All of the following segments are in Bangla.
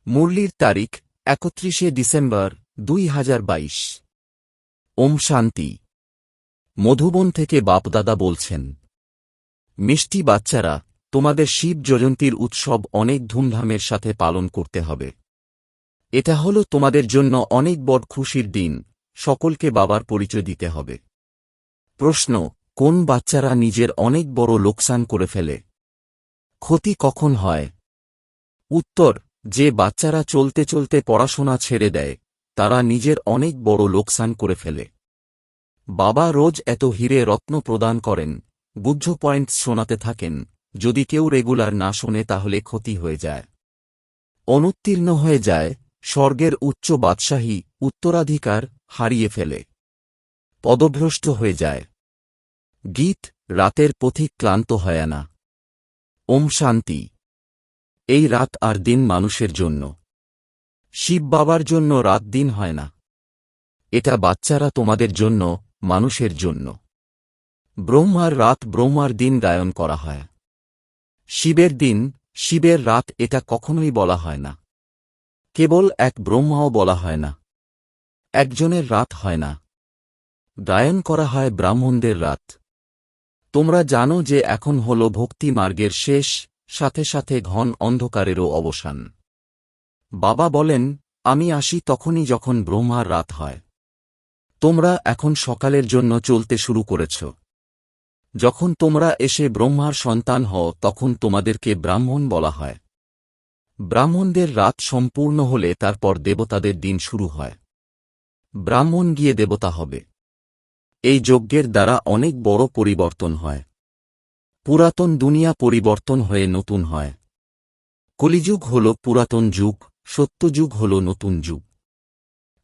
মুরলির তারিখ ৩১ ডিসেম্বর ২০২২। ওম শান্তি। মধুবন থেকে বাপদাদা বলছেন, মিষ্টি বাচ্চারা, তোমাদের শিব জয়ন্তীর উৎসব অনেক ধুমধামের সাথে পালন করতে হবে। এটা হলো তোমাদের জন্য অনেক বড় খুশির দিন। সকলকে বাবার পরিচয় দিতে হবে। প্রশ্ন, কোন বাচ্চারা নিজের অনেক বড় লোকসান করে ফেলে? ক্ষতি কখন হয়? উত্তর, যে বাচ্চারা চলতে চলতে পড়াশোনা ছেড়ে দেয়, তারা নিজের অনেক বড় লোকসান করে ফেলে। বাবা রোজ এত হীরে রত্ন প্রদান করেন, বুদ্ধ পয়েন্টস শোনাতে থাকেন, যদি কেউ রেগুলার না শোনে তাহলে ক্ষতি হয়ে যায়, অনুত্তীর্ণ হয়ে যায়, স্বর্গের উচ্চ বাদশাহী উত্তরাধিকার হারিয়ে ফেলে, পদভ্রষ্ট হয়ে যায়। গীত, রাতের পথিক ক্লান্ত হয় না। ওম শান্তি। এই রাত আর দিন মানুষের জন্য। শিব বাবার জন্য রাত দিন হয় না। এটা বাচ্চারা তোমাদের জন্য, মানুষের জন্য। ব্রহ্মার রাত ব্রহ্মার দিন গায়ন করা হয়। শিবের দিন, শিবের রাত এটা কখনোই বলা হয় না। কেবল এক ব্রহ্মাও বলা হয় না। একজনের রাত হয় না। গায়ন করা হয় ব্রাহ্মণদের রাত। তোমরা জানো যে এখন হল ভক্তি মার্গের শেষ, সাথে সাথে ঘন অন্ধকারেরও অবসান। বাবা বলেন, আমি আসি তখনই যখন ব্রহ্মার রাত হয়। তোমরা এখন সকালের জন্য চলতে শুরু করেছ। যখন তোমরা এসে ব্রহ্মার সন্তান হও তখন তোমাদেরকে ব্রাহ্মণ বলা হয়। ব্রাহ্মণদের রাত সম্পূর্ণ হলে তারপর দেবতাদের দিন শুরু হয়। ব্রাহ্মণ গিয়ে দেবতা হবে। এই যজ্ঞের দ্বারা অনেক বড় পরিবর্তন হয়। পুরাতন দুনিয়া পরিবর্তন হয়ে নতুন হয়। কলিযুগ হল পুরাতন যুগ, সত্যযুগ হল নতুন যুগ।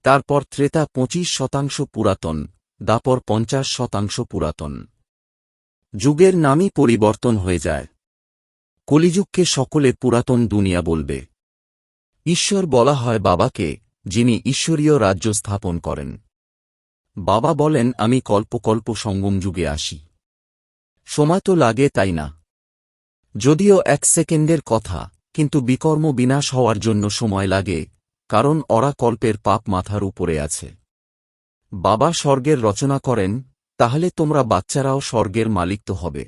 তারপর ত্রেতা ২৫% পুরাতন, দাপর ৫০% পুরাতন। যুগের নামই পরিবর্তন হয়ে যায়। কলিযুগকে সকলে পুরাতন দুনিয়া বলবে। ঈশ্বর বলা হয় বাবাকে, যিনি ঈশ্বরীয় রাজ্য স্থাপন করেন। বাবা বলেন, আমি কল্প সঙ্গম যুগে আসি। সময় তো লাগে, তাই না? যদিও ১ সেকেন্ডের কথা, কিন্তু বিকর্ম বিনাশ হওয়ার জন্য সময় লাগে, কারণ ওরা কল্পের পাপ মাথার উপরে আছে। বাবা স্বর্গের রচনা করেন, তাহলে তোমরা বাচ্চারাও স্বর্গের মালিক তো হবে।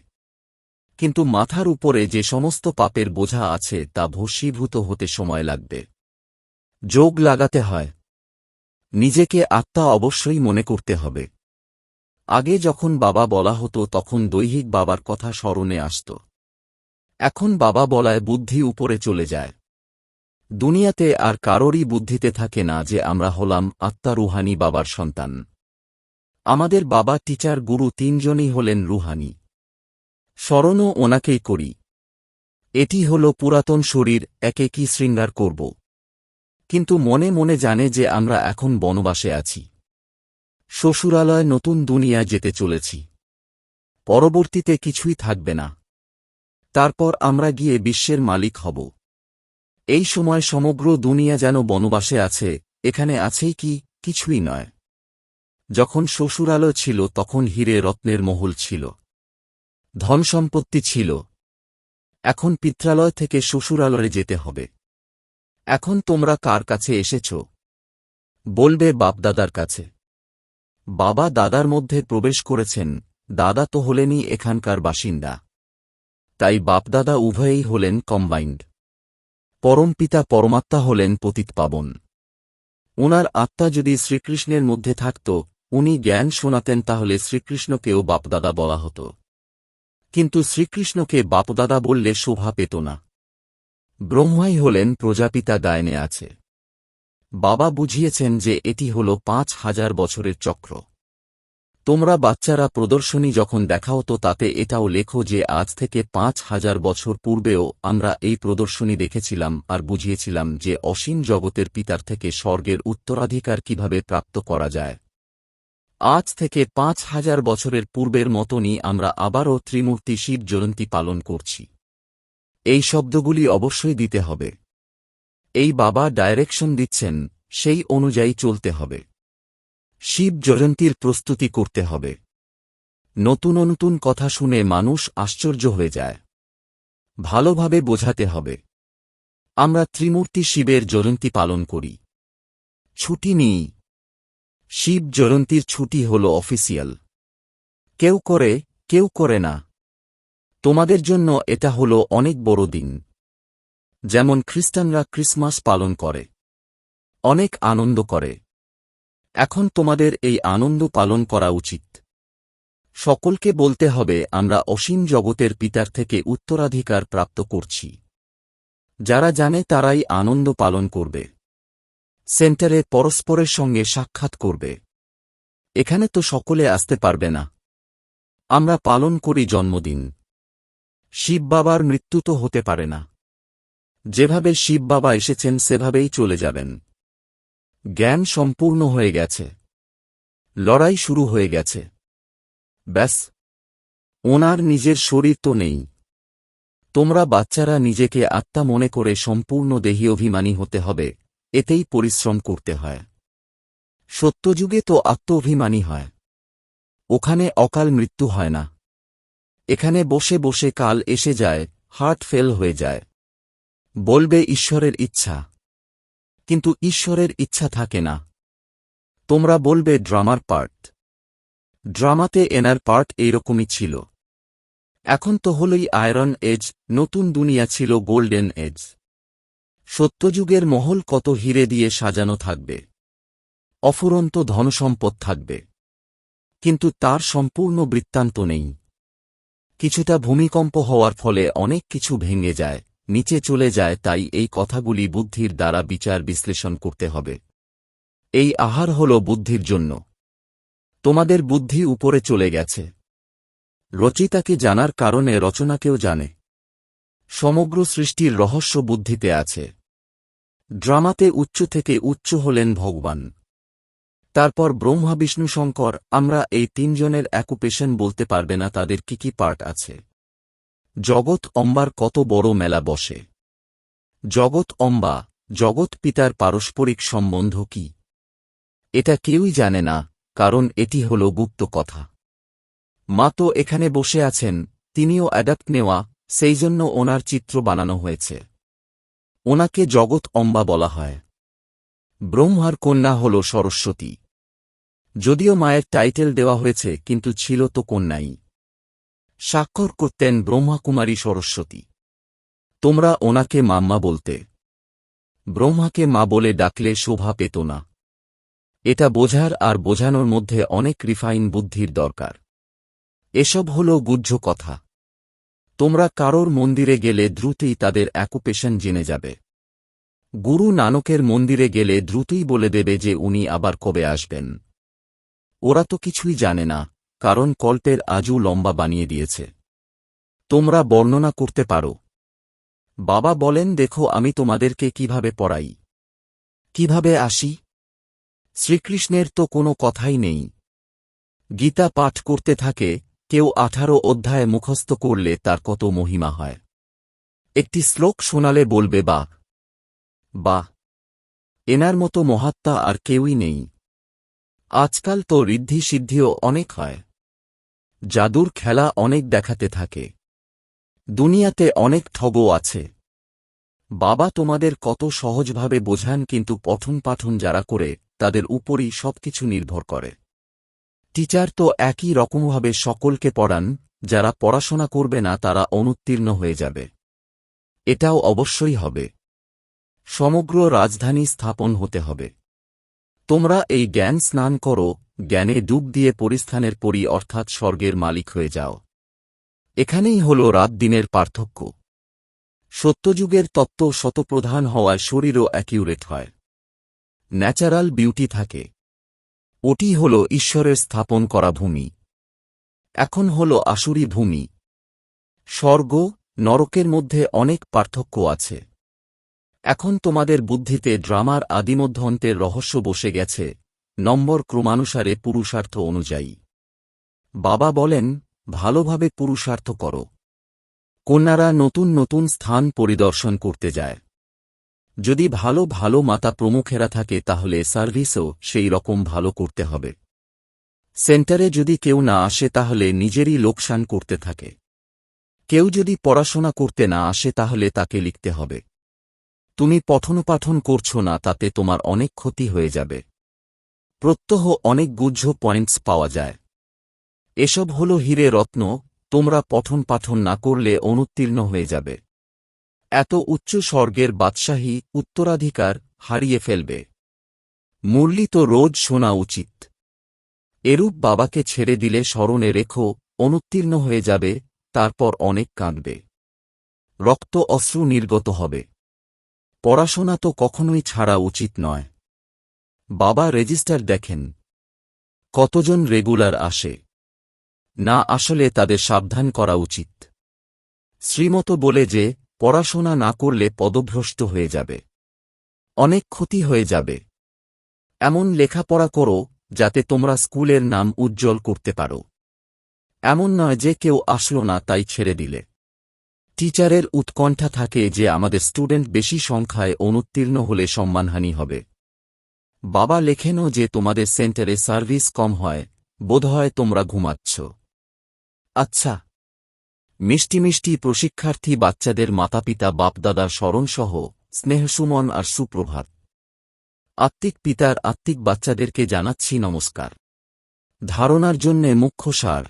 কিন্তু মাথার উপরে যে সমস্ত পাপের বোঝা আছে তা ভস্মীভূত হতে সময় লাগবে। যোগ লাগাতে হয়। নিজেকে আত্মা অবশ্যই মনে করতে হবে। আগে যখন বাবা বলা হতো তখন দৈহিক বাবার কথা স্মরণে আসত। এখন বাবা বলায় বুদ্ধি উপরে চলে যায়। দুনিয়াতে আর কারোরই বুদ্ধিতে থাকে না যে আমরা হলাম আত্মা রুহানি বাবার সন্তান। আমাদের বাবা টিচার গুরু তিনজনই হলেন রুহানি। স্মরণও ওনাকেই করি। এটি হল পুরাতন শরীর, একে কি শৃঙ্গার করব। কিন্তু মনে মনে জানে যে আমরা এখন বনবাসে আছি। শ্বশুরালয় নতুন দুনিয়ায় যেতে চলেছি। পরবর্তীতে কিছুই থাকবে না। তারপর আমরা গিয়ে বিশ্বের মালিক হব। এই সময় সমগ্র দুনিয়া যেন বনবাসে আছে, এখানে আছেই কি, কিছুই নয়। যখন শ্বশুরালয় ছিল তখন হীরে রত্নের মহল ছিল, ধন সম্পত্তি ছিল। এখন পিত্রালয় থেকে শ্বশুরালয়ে যেতে হবে। এখন তোমরা কার কাছে এসেছ? বলবে বাপদাদার কাছে। বাবা দাদার মধ্যে প্রবেশ করেছেন, দাদা তো হলেনই এখানকার বাসিন্দা। তাই বাপদাদা উভয়েই হলেন কম্বাইন্ড। পরমপিতা পরমাত্মা হলেন পতিত পাবন। ওনার আত্মা যদি শ্রীকৃষ্ণের মধ্যে থাকত, উনি জ্ঞান শোনাতেন, তাহলে শ্রীকৃষ্ণকেও বাপদাদা বলা হতো। কিন্তু শ্রীকৃষ্ণকে বাপদাদা বললে শোভা পেত না। ব্রহ্মাই হলেন প্রজাপিতা, গায়নে আছে। বাবা বুঝিয়েছেন যে এটি হল ৫,০০০ বছরের চক্র। তোমরা বাচ্চারা প্রদর্শনী যখন দেখাও তো তাতে এটাও লেখো যে আজ থেকে ৫,০০০ বছর পূর্বেও আমরা এই প্রদর্শনী দেখেছিলাম আর বুঝিয়েছিলাম যে অসীম জগতের পিতার থেকে স্বর্গের উত্তরাধিকার কিভাবে প্রাপ্ত করা যায়। আজ থেকে ৫,০০০ বছরের পূর্বের মতনই আমরা আবারও ত্রিমূর্তি শিব জয়ন্তী পালন করছি। এই শব্দগুলি অবশ্যই দিতে হবে। এই বাবা ডাইরেকশন দিচ্ছেন, সেই অনুযায়ী চলতে হবে। শিব জয়ন্তীর প্রস্তুতি করতে হবে। নতুন নতুন কথা শুনে মানুষ আশ্চর্য হয়ে যায়। ভালোভাবে বোঝাতে হবে। আমরা ত্রিমূর্তি শিবের জয়ন্তী পালন করি। ছুটি নিই। শিব জয়ন্তীর ছুটি হল অফিসিয়াল। কেউ করে, কেউ করে না। তোমাদের জন্য এটা হল অনেক বড় দিন। যেমন খ্রিস্টানরা ক্রিসমাস পালন করে, অনেক আনন্দ করে। এখন তোমাদের এই আনন্দ পালন করা উচিত। সকলকে বলতে হবে আমরা অসীম জগতের পিতার থেকে উত্তরাধিকার প্রাপ্ত করছি। যারা জানে তারাই আনন্দ পালন করবে। সেন্টারে পরস্পরের সঙ্গে সাক্ষাৎ করবে। এখানে তো সকলে আসতে পারবে না। আমরা পালন করি জন্মদিন। শিব বাবার মৃত্যু তো হতে পারে না। যেভাবে শিব বাবা এসেছেন সেভাবেই চলে যাবেন। জ্ঞান সম্পূর্ণ হয়ে গেছে। লড়াই শুরু হয়ে গেছে। ব্যাস, ওনার নিজের শরীর তো নেই। তোমরা বাচ্চারা নিজেকে আত্মা মনে করে সম্পূর্ণ দেহী অভিমানী হতে হবে, এতেই পরিশ্রম করতে হয়। সত্যযুগে তো আত্ম অভিমানী হয়। ওখানে অকাল মৃত্যু হয় না। এখানে বসে বসে কাল এসে যায়, হার্ট ফেল হয়ে যায়। বলবে ঈশ্বরের ইচ্ছা, কিন্তু ঈশ্বরের ইচ্ছা থাকে না। তোমরা বলবে ড্রামার পার্ট। ড্রামাতে এনার পার্ট এইরকমই ছিল। এখন তো হলই আয়রন এজ, নতুন দুনিয়া ছিল গোল্ডেন এজ। সত্যযুগের মহল কত হিরে দিয়ে সাজানো থাকবে, অফুরন্ত ধনসম্পদ থাকবে, কিন্তু তার সম্পূর্ণ বৃত্তান্ত নেই। কিছুটা ভূমিকম্প হওয়ার ফলে অনেক কিছু ভেঙে যায়, নিচে চলে যায়। তাই এই কথাগুলি বুদ্ধির দ্বারা বিচার বিশ্লেষণ করতে হবে। এই আহার হল বুদ্ধির জন্য। তোমাদের বুদ্ধি উপরে চলে গেছে। রচিতাকে জানার কারণে রচনাকেও জানে। সমগ্র সৃষ্টির রহস্য বুদ্ধিতে আছে। ড্রামাতে উচ্চ থেকে উচ্চ হলেন ভগবান। তারপর ব্রহ্মা বিষ্ণু শঙ্কর। আমরা এই তিনজনের অ্যাকুপেশন বলতে পারবে না তাদের কি কি পার্ট আছে। জগৎ অম্বার কত বড় মেলা বসে। জগৎ অম্বা, জগৎ পিতার পারস্পরিক সম্বন্ধ কি, এটা কেউই জানে না, কারণ এটি হল গুপ্ত কথা। মা তো এখানে বসে আছেন, তিনিও অ্যাডাপ্ট নেওয়া, সেই জন্য ওনার চিত্র বানানো হয়েছে। ওনাকে জগৎ অম্বা বলা হয়। ব্রহ্মার কন্যা হল সরস্বতী। যদিও মায়ের টাইটেল দেওয়া হয়েছে, কিন্তু ছিল তো কন্যাই। স্বাক্ষর করতেন ব্রহ্মাকুমারী সরস্বতী। তোমরা ওনাকে মাম্মা বলতে। ব্রহ্মাকে মা বলে ডাকলে শোভা পেত না। এটা বোঝার আর বোঝানোর মধ্যে অনেক রিফাইন বুদ্ধির দরকার। এসব হল গুহ্য কথা। তোমরা কারোর মন্দিরে গেলে দ্রুতই তাদের অ্যাকুপেশন জেনে যাবে। গুরু নানকের মন্দিরে গেলে দ্রুতই বলে দেবে যে উনি আবার কবে আসবেন। ওরা তো কিছুই জানে না, কারণ কল্পের আজও লম্বা বানিয়ে দিয়েছে। তোমরা বর্ণনা করতে পারো। বাবা বলেন, দেখো আমি তোমাদেরকে কিভাবে পড়াই, কিভাবে আসি। শ্রীকৃষ্ণের তো কোনো কথাই নেই। গীতা পাঠ করতে থাকে, কেউ 18 অধ্যায় মুখস্থ করলে তার কত মহিমা হয়। একটি শ্লোক শোনালে বলবে বাহ বাহ, এনার মতো মহাত্মা আর কেউই নেই। আজকাল তো ঋদ্ধি সিদ্ধিও অনেক হয়। জাদুর খেলা অনেক দেখাতে থাকে। দুনিয়াতে অনেক ঠগও আছে। বাবা তোমাদের কত সহজভাবে বোঝান, কিন্তু পঠন পাঠন যারা করে তাদের উপরই সবকিছু নির্ভর করে। টিচার তো একই রকমভাবে সকলকে পড়ান, যারা পড়াশোনা করবে না তারা অনুত্তীর্ণ হয়ে যাবে। এটাও অবশ্যই হবে। সমগ্র রাজধানী স্থাপন হতে হবে। তোমরা এই জ্ঞান স্নান করো, জ্ঞানে ডুব দিয়ে পরিস্থানের পরি অর্থাৎ স্বর্গের মালিক হয়ে যাও। এখানেই হল রাত দিনের পার্থক্য। সত্যযুগের তত্ত্ব শতপ্রধান হওয়ায় শরীরও অ্যাকিউরেট হয়। ন্যাচারাল বিউটি থাকে। ওটি হল ঈশ্বরের স্থাপন করা ভূমি। এখন হল আসুরি ভূমি। স্বর্গ নরকের মধ্যে অনেক পার্থক্য আছে। এখন তোমাদের বুদ্ধিতে ড্রামার আদিমধ্যান্তের রহস্য বসে গেছে, নম্বর ক্রমানুসারে পুরুষার্থ অনুযায়ী। বাবা বলেন, ভালোভাবে পুরুষার্থ করো। কন্যারা নতুন নতুন স্থান পরিদর্শন করতে যায়। যদি ভালো ভালো মাতা প্রমুখেরা থাকে তাহলে সার্ভিসও সেই রকম ভালো করতে হবে। সেন্টারে যদি কেউ না আসে তাহলে নিজেরই লোকসান করতে থাকে। কেউ যদি পড়াশোনা করতে না আসে তাহলে তাকে লিখতে হবে। তুমি পঠনপাঠন করছো না, তাতে তোমার অনেক ক্ষতি হয়ে যাবে। প্রত্যহ অনেক গুহ্য পয়েন্টস পাওয়া যায়। এসব হল হীরে রত্ন, তোমরা পঠনপাঠন না করলে অনুত্তীর্ণ হয়ে যাবে। এত উচ্চ স্বর্গের বাদশাহী উত্তরাধিকার হারিয়ে ফেলবে। মুরলি তো রোজ শোনা উচিত। এরূপ বাবাকে ছেড়ে দিলে স্মরণে রেখো, অনুত্তীর্ণ হয়ে যাবে, তারপর অনেক কাঁদবে। রক্ত অশ্রু নির্গত হবে। পড়াশোনা তো কখনোই ছাড়া উচিত নয়। বাবা রেজিস্টার দেখেন কতজন রেগুলার আসে, না আসলে তাদের সাবধান করা উচিত। শ্রীমত বলে যে পড়াশোনা না করলে পদভ্রষ্ট হয়ে যাবে, অনেক ক্ষতি হয়ে যাবে। এমন লেখাপড়া করো যাতে তোমরা স্কুলের নাম উজ্জ্বল করতে পারো। এমন নয় যে কেউ আসলো না তাই ছেড়ে দিলে। টিচারের উৎকণ্ঠা থাকে যে আমাদের স্টুডেন্ট বেশি সংখ্যায় অনুত্তীর্ণ হলে সম্মানহানি হবে। বাবা লেখেনও যে তোমাদের সেন্টারে সার্ভিস কম হয়, বোধহয় তোমরা ঘুমাচ্ছ। আচ্ছা, মিষ্টি মিষ্টি প্রশিক্ষার্থী বাচ্চাদের মাতাপিতা বাপদাদার স্মরণসহ স্নেহসুমন আর সুপ্রভাত। আত্মিক পিতার আত্মিক বাচ্চাদেরকে জানাচ্ছি নমস্কার। ধারণার জন্যে মুখ্য সার।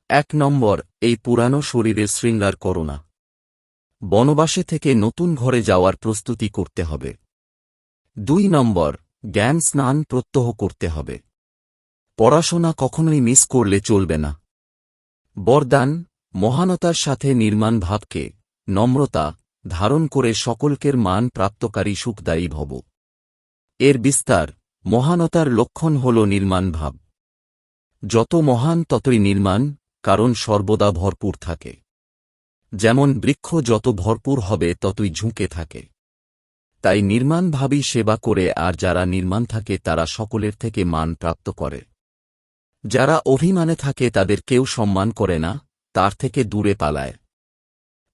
1 নম্বর, এই পুরানো শরীরের শৃঙ্গার করো না। বনবাসে থেকে নতুন ঘরে যাওয়ার প্রস্তুতি করতে হবে। 2 নম্বর, জ্ঞান স্নান প্রত্যহ করতে হবে। পড়াশোনা কখনোই মিস করলে চলবে না। বরদান, মহানতার সাথে নির্মাণ ভাবকে, নম্রতা ধারণ করে সকলকের মান প্রাপ্তকারী সুখদায়ী ভব। এর বিস্তার, মহানতার লক্ষণ হল নির্মাণ ভাব। যত মহান ততই নির্মাণ, কারণ সর্বদা ভরপুর থাকে। যেমন বৃক্ষ যত ভরপুর হবে ততই ঝুঁকে থাকে। তাই নির্মাণভাবী সেবা করে, আর যারা নির্মাণ থাকে তারা সকলের থেকে মান প্রাপ্ত করে। যারা অভিমানে থাকে তাদের কেউ সম্মান করে না, তার থেকে দূরে পালায়।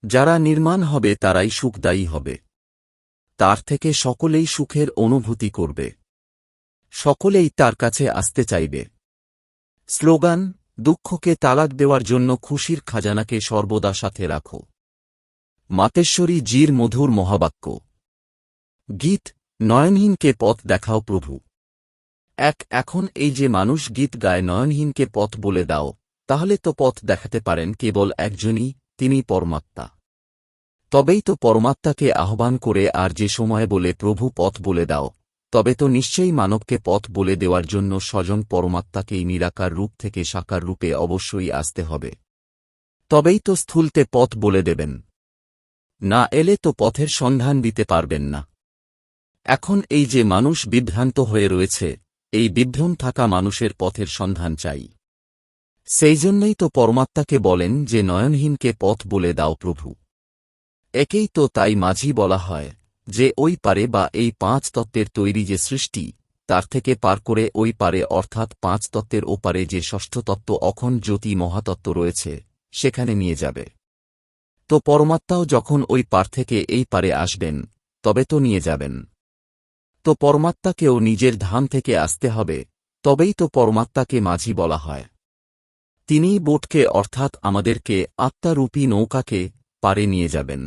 যারা নির্মাণ হবে তারাই সুখদায়ী হবে। তার থেকে সকলেই সুখের অনুভূতি করবে। সকলেই তার কাছে আসতে চাইবে। স্লোগান, দুঃখকে তালাক দেওয়ার জন্য খুশির খাজানাকে সর্বদা সাথে রাখো। মাতেশ্বরী জির মধুর মহাবাক্য। গীত, নয়নহীনকে পথ দেখাও প্রভু। এখন এই যে মানুষ গীত গায় নয়নহীনকে পথ বলে দাও, তাহলে তো পথ দেখাতে পারেন কেবল একজনই, তিনি পরমাত্মা। তবেই তো পরমাত্মাকে আহ্বান করে আর যে সময় বলে প্রভু পথ বলে দাও, তবে তো নিশ্চয়ই মানবকে পথ বলে দেওয়ার জন্য স্বয়ং পরমাত্মাকেই নিরাকার রূপ থেকে সাকার রূপে অবশ্যই আসতে হবে। তবেই তো স্থূলতে পথ বলে দেবেন। না এলে তো পথের সন্ধান দিতে পারবেন না। এখন এই যে মানুষ বিভ্রান্ত হয়ে রয়েছে, এই বিভ্রম থাকা মানুষের পথের সন্ধান চাই। সেই জন্যই তো পরমাত্মাকে বলেন যে নয়নহীনকে পথ বলে দাও প্রভু। একেই তো তাই মাঝি বলা হয়, যে ওই পারে বা এই 5 তত্ত্বের তৈরি যে সৃষ্টি, তার থেকে পার করে ওই পারে, অর্থাৎ 5 তত্ত্বের ওপারে যে ষষ্ঠ তত্ত্ব অখণ্ড জ্যোতি মহাতত্ত্ব রয়েছে, সেখানে নিয়ে যাবে। তো পরমাত্মাও যখন ওই পার থেকে এই পারে আসবেন, তবে তো নিয়ে যাবেন। তো পরমাত্মাকেও নিজের ধাম থেকে আসতে হবে, তবেই তো পরমাত্মাকে মাঝি বলা হয়। তিনিই বোটকে, অর্থাৎ আমাদেরকে, আত্মারূপী নৌকাকে পারে নিয়ে যাবেন।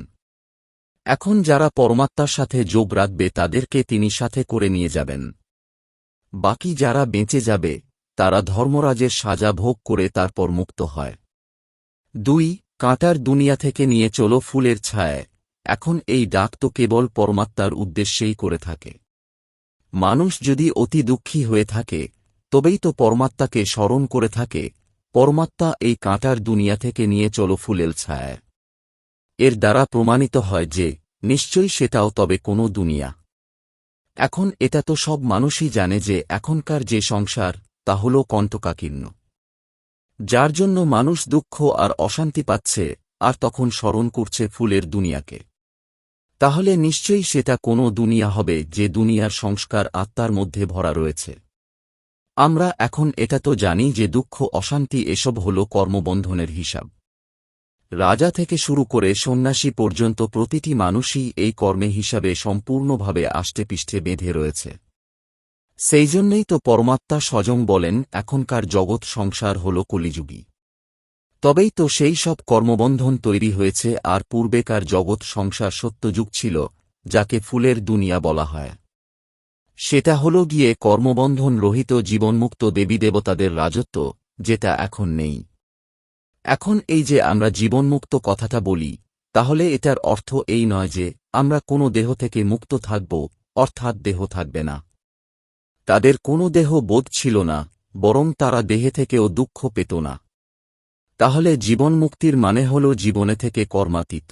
এখন যারা পরমাত্মার সাথে যোগ রাখবে তাদেরকে তিনি সাথে করে নিয়ে যাবেন। বাকি যারা বেঁচে যাবে, তারা ধর্মরাজের সাজা ভোগ করে তারপর মুক্ত হয়। 2 কাঁটার দুনিয়া থেকে নিয়ে চলো ফুলের ছায়ায়। এখন এই ডাক তো কেবল পরমাত্মার উদ্দেশ্যেই করে থাকে। মানুষ যদি অতি দুঃখী হয়ে থাকে, তবেই তো পরমাত্মাকে স্মরণ করে থাকে, পরমাত্মা এই কাঁটার দুনিয়া থেকে নিয়ে চলো ফুলের ছায়ায়। এর দ্বারা প্রমাণিত হয় যে নিশ্চয়ই সেটাও তবে কোনো দুনিয়া। এখন এটা তো সব মানুষই জানে যে এখনকার যে সংসার, তা হল কণ্টকাকীর্ণ, যার জন্য মানুষ দুঃখ আর অশান্তি পাচ্ছে, আর তখন স্মরণ করছে ফুলের দুনিয়াকে। তাহলে নিশ্চয়ই সেটা কোনো দুনিয়া হবে যে দুনিয়ার সংস্কার আত্মার মধ্যে ভরা রয়েছে। আমরা এখন এটা তো জানি যে দুঃখ অশান্তি এসব হল কর্মবন্ধনের হিসাব। রাজা থেকে শুরু করে সন্ন্যাসী পর্যন্ত প্রতিটি মানুষই এই কর্মে হিসাবে সম্পূর্ণভাবে আষ্টেপৃষ্ঠে বেঁধে রয়েছে। সেই জন্যই তো পরমাত্মা স্বয়ং বলেন এখনকার জগৎ সংসার হল কলিযুগী। তবেই তো সেই সব কর্মবন্ধন তৈরি হয়েছে, আর পূর্বেকার জগৎ সংসার সত্যযুগ ছিল, যাকে ফুলের দুনিয়া বলা হয়। সেটা হল গিয়ে কর্মবন্ধন রহিত জীবনমুক্ত দেবী দেবতাদের রাজত্ব, যেটা এখন নেই। এখন এই যে আমরা জীবনমুক্ত কথাটা বলি, তাহলে এটার অর্থ এই নয় যে আমরা কোনো দেহ থেকে মুক্ত থাকব, অর্থাৎ দেহ থাকবে না। তাদের কোনো দেহ বোধ ছিল না, বরং তারা দেহে থেকেও দুঃখ পেত না। তাহলে জীবনমুক্তির মানে হল জীবনে থেকে কর্মাতীত।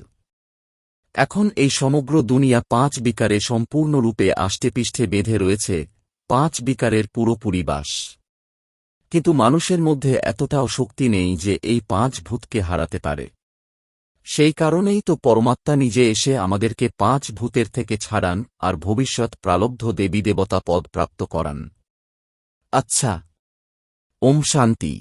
এখন এই সমগ্র দুনিয়া 5 বিকারে সম্পূর্ণরূপে আষ্টেপৃষ্ঠে বেঁধে রয়েছে, 5 বিকারের পুরোপুরি বাস। কিন্তু মানুষের মধ্যে এতটাও শক্তি নেই যে এই 5 ভূতকে হারাতে পারে। সেই কারণেই তো পরমাত্মা নিজে এসে আমাদেরকে 5 ভূতের থেকে ছাড়ান আর ভবিষ্যৎ প্রালব্ধ দেবী দেবতা পদ প্রাপ্ত করান। আচ্ছা, ওম শান্তি।